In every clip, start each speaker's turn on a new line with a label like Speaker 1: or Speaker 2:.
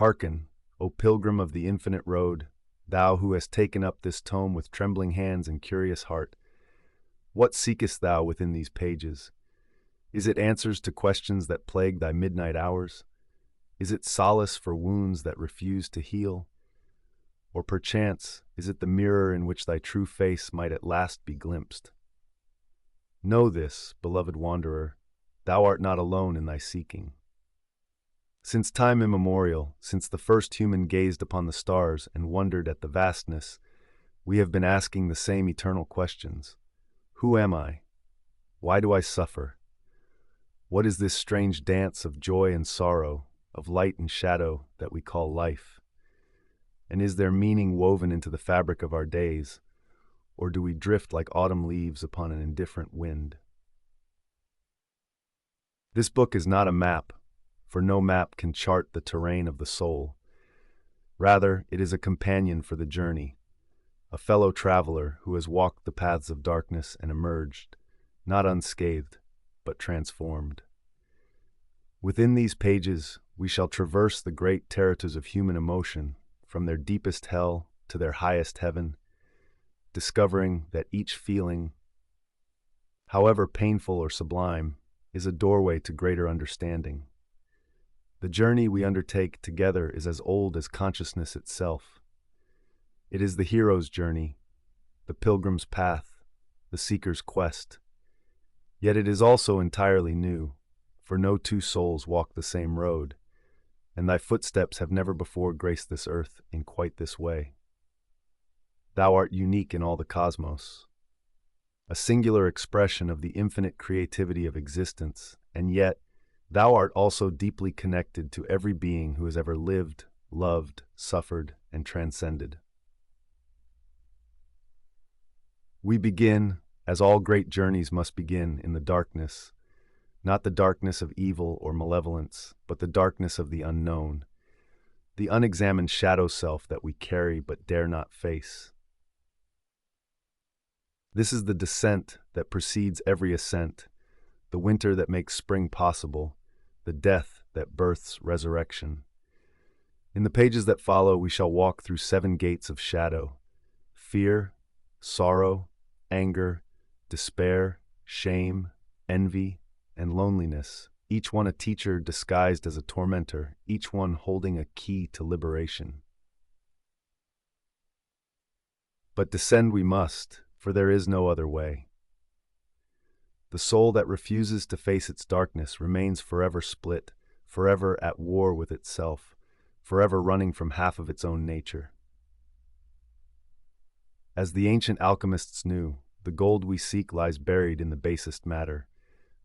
Speaker 1: Hearken, O pilgrim of the infinite road, thou who hast taken up this tome with trembling hands and curious heart. What seekest thou within these pages? Is it answers to questions that plague thy midnight hours? Is it solace for wounds that refuse to heal? Or perchance, is it the mirror in which thy true face might at last be glimpsed? Know this, beloved wanderer, thou art not alone in thy seeking. Since time immemorial, since the first human gazed upon the stars and wondered at the vastness, we have been asking the same eternal questions. Who am I? Why do I suffer? What is this strange dance of joy and sorrow, of light and shadow that we call life? And is there meaning woven into the fabric of our days, or do we drift like autumn leaves upon an indifferent wind? This book is not a map, for no map can chart the terrain of the soul. Rather, it is a companion for the journey, a fellow traveler who has walked the paths of darkness and emerged, not unscathed, but transformed. Within these pages, we shall traverse the great territories of human emotion, from their deepest hell to their highest heaven, discovering that each feeling, however painful or sublime, is a doorway to greater understanding. The journey we undertake together is as old as consciousness itself. It is the hero's journey, the pilgrim's path, the seeker's quest. Yet it is also entirely new, for no two souls walk the same road, and thy footsteps have never before graced this earth in quite this way. Thou art unique in all the cosmos, a singular expression of the infinite creativity of existence, and yet thou art also deeply connected to every being who has ever lived, loved, suffered, and transcended. We begin, as all great journeys must begin, in the darkness, not the darkness of evil or malevolence, but the darkness of the unknown, the unexamined shadow self that we carry but dare not face. This is the descent that precedes every ascent, the winter that makes spring possible, the death that births resurrection. In the pages that follow, we shall walk through 7 gates of shadow: fear, sorrow, anger, despair, shame, envy, and loneliness, each one a teacher disguised as a tormentor, each one holding a key to liberation. But descend we must, for there is no other way. The soul that refuses to face its darkness remains forever split, forever at war with itself, forever running from half of its own nature. As the ancient alchemists knew, the gold we seek lies buried in the basest matter.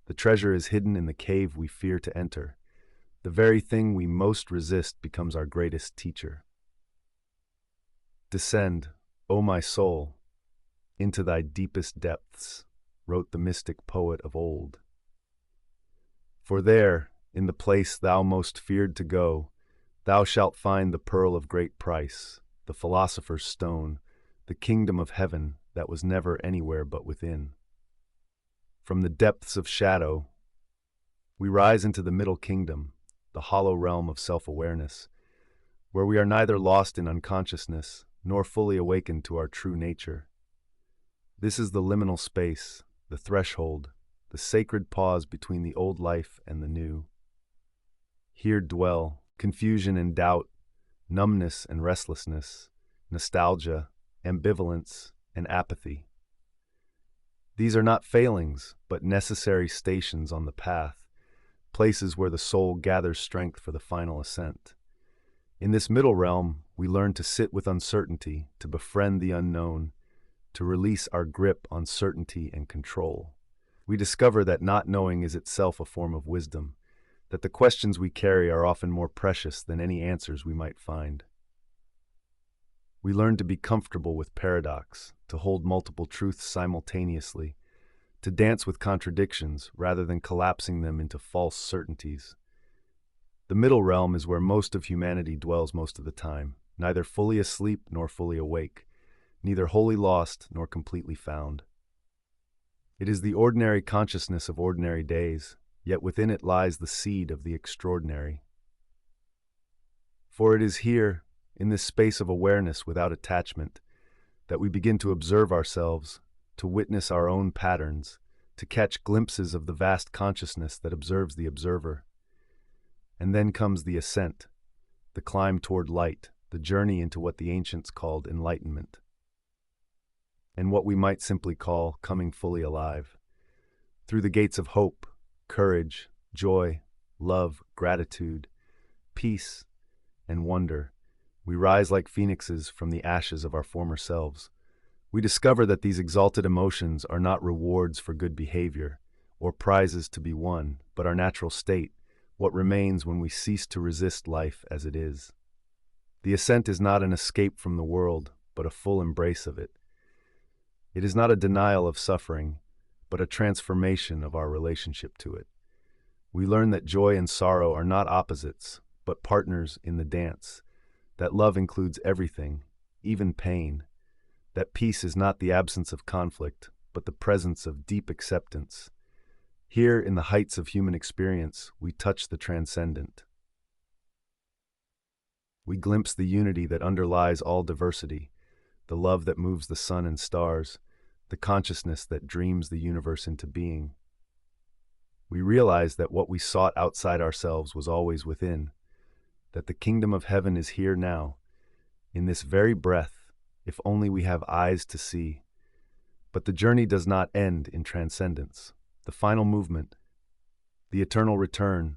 Speaker 1: The treasure is hidden in the cave we fear to enter. The very thing we most resist becomes our greatest teacher. Descend, O my soul, into thy deepest depths, wrote the mystic poet of old. For there, in the place thou most feared to go, thou shalt find the pearl of great price, the philosopher's stone, the kingdom of heaven that was never anywhere but within. From the depths of shadow, we rise into the middle kingdom, the hollow realm of self-awareness, where we are neither lost in unconsciousness nor fully awakened to our true nature. This is the liminal space, the threshold, the sacred pause between the old life and the new. Here dwell confusion and doubt, numbness and restlessness, nostalgia, ambivalence, and apathy. These are not failings, but necessary stations on the path, places where the soul gathers strength for the final ascent. In this middle realm, we learn to sit with uncertainty, to befriend the unknown, to release our grip on certainty and control. We discover that not knowing is itself a form of wisdom, that the questions we carry are often more precious than any answers we might find. We learn to be comfortable with paradox, to hold multiple truths simultaneously, to dance with contradictions rather than collapsing them into false certainties. The middle realm is where most of humanity dwells most of the time, neither fully asleep nor fully awake, neither wholly lost nor completely found. It is the ordinary consciousness of ordinary days, yet within it lies the seed of the extraordinary. For it is here, in this space of awareness without attachment, that we begin to observe ourselves, to witness our own patterns, to catch glimpses of the vast consciousness that observes the observer. And then comes the ascent, the climb toward light, the journey into what the ancients called enlightenment, and what we might simply call coming fully alive. Through the gates of hope, courage, joy, love, gratitude, peace, and wonder, we rise like phoenixes from the ashes of our former selves. We discover that these exalted emotions are not rewards for good behavior or prizes to be won, but our natural state, what remains when we cease to resist life as it is. The ascent is not an escape from the world, but a full embrace of it. It is not a denial of suffering, but a transformation of our relationship to it. We learn that joy and sorrow are not opposites, but partners in the dance, that love includes everything, even pain, that peace is not the absence of conflict, but the presence of deep acceptance. Here, in the heights of human experience, we touch the transcendent. We glimpse the unity that underlies all diversity, the love that moves the sun and stars, the consciousness that dreams the universe into being. We realize that what we sought outside ourselves was always within, that the kingdom of heaven is here now, in this very breath, if only we have eyes to see. But the journey does not end in transcendence. The final movement, the eternal return,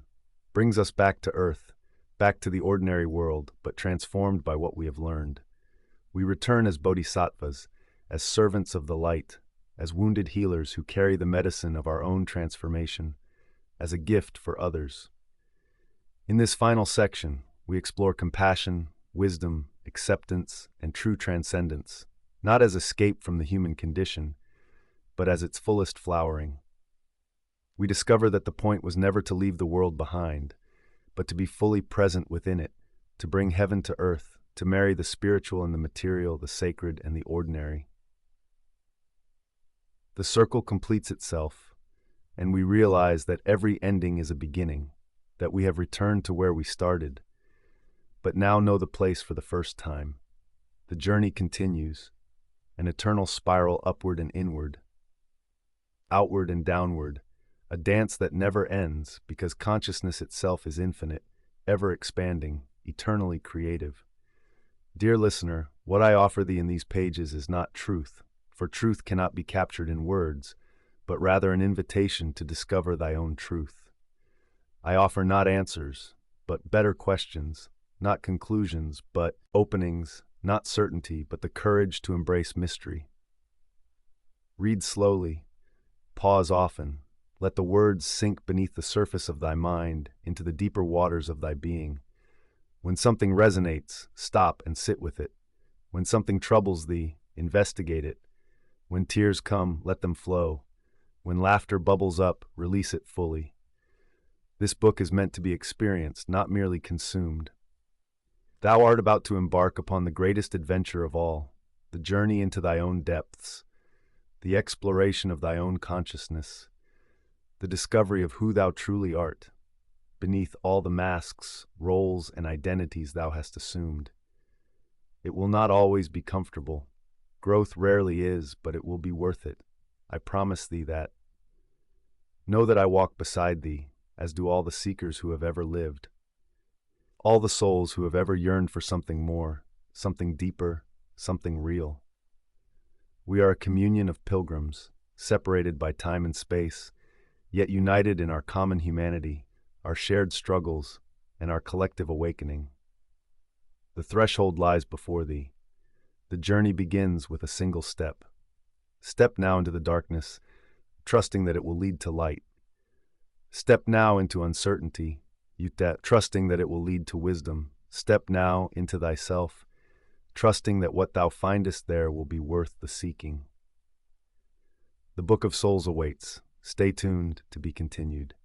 Speaker 1: brings us back to earth, back to the ordinary world, but transformed by what we have learned. We return as bodhisattvas, as servants of the light, as wounded healers who carry the medicine of our own transformation, as a gift for others. In this final section, we explore compassion, wisdom, acceptance, and true transcendence, not as escape from the human condition, but as its fullest flowering. We discover that the point was never to leave the world behind, but to be fully present within it, to bring heaven to earth, to marry the spiritual and the material, the sacred and the ordinary. The circle completes itself, and we realize that every ending is a beginning, that we have returned to where we started, but now know the place for the first time. The journey continues, an eternal spiral upward and inward, outward and downward, a dance that never ends because consciousness itself is infinite, ever expanding, eternally creative. Dear listener, what I offer thee in these pages is not truth, for truth cannot be captured in words, but rather an invitation to discover thy own truth. I offer not answers, but better questions, not conclusions, but openings, not certainty, but the courage to embrace mystery. Read slowly, pause often, let the words sink beneath the surface of thy mind into the deeper waters of thy being. When something resonates, stop and sit with it. When something troubles thee, investigate it. When tears come, let them flow. When laughter bubbles up, release it fully. This book is meant to be experienced, not merely consumed. Thou art about to embark upon the greatest adventure of all, the journey into thy own depths, the exploration of thy own consciousness, the discovery of who thou truly art, beneath all the masks, roles, and identities thou hast assumed. It will not always be comfortable. Growth rarely is, but it will be worth it. I promise thee that. Know that I walk beside thee, as do all the seekers who have ever lived, all the souls who have ever yearned for something more, something deeper, something real. We are a communion of pilgrims, separated by time and space, yet united in our common humanity, our shared struggles, and our collective awakening. The threshold lies before thee. The journey begins with a single step. Step now into the darkness, trusting that it will lead to light. Step now into uncertainty, trusting that it will lead to wisdom. Step now into thyself, trusting that what thou findest there will be worth the seeking. The Book of Souls awaits. Stay tuned to be continued.